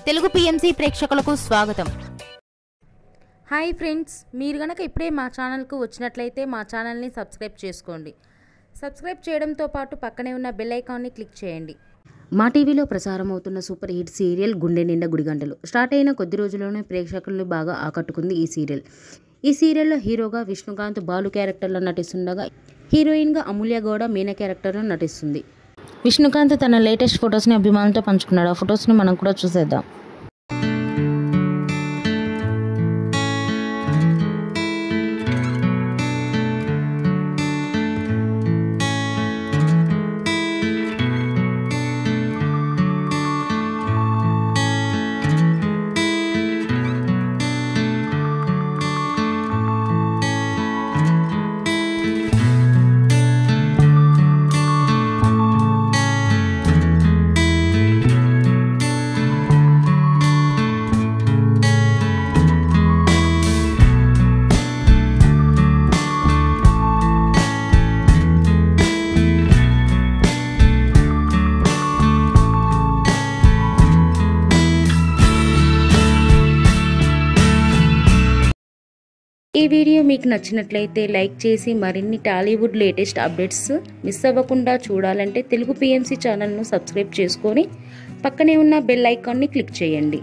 Telugu PMC ప్రేక్షకులకు స్వాగతం. Hi friends, మీరు గనక ఇప్పుడే మా ఛానల్కు వచ్చినట్లయితే మా ఛానల్ని సబ్స్క్రైబ్ చేసుకోండి. సబ్స్క్రైబ్ చేయడంతో పాటు పక్కనే ఉన్న బెల్ ఐకాన్ని క్లిక్ చేయండి. మా టీవీలో ప్రసారం అవుతున్న సూపర్ హిట్ సీరియల్ గుండె నిండా గుడిగంటలు స్టార్ట్ అయిన కొద్ది రోజుల్లోనే ప్రేక్షకులను బాగా ఆకట్టుకుంది ఈ సీరియల్. ఈ సీరియల్లో హీరోగా విష్ణుకాంత్ బాలు క్యారెక్టర్లో నటిస్తుండగా హీరోయిన్గా అమూల్య గౌడ మీనా క్యారెక్టర్లో నటిస్తుంది. విష్ణుకాంత్ తన లేటెస్ట్ ఫొటోస్ని అభిమానులతో పంచుకున్నాడు. ఆ ఫొటోస్ని మనం కూడా చూసేద్దాం. ఈ వీడియో మీకు నచ్చినట్లయితే లైక్ చేసి మరిన్ని టాలీవుడ్ లేటెస్ట్ అప్డేట్స్ మిస్ అవ్వకుండా చూడాలంటే తెలుగు పిఎంసి ఛానల్ను సబ్స్క్రైబ్ చేసుకొని పక్కనే ఉన్న బెల్ ఐకాన్ని క్లిక్ చేయండి.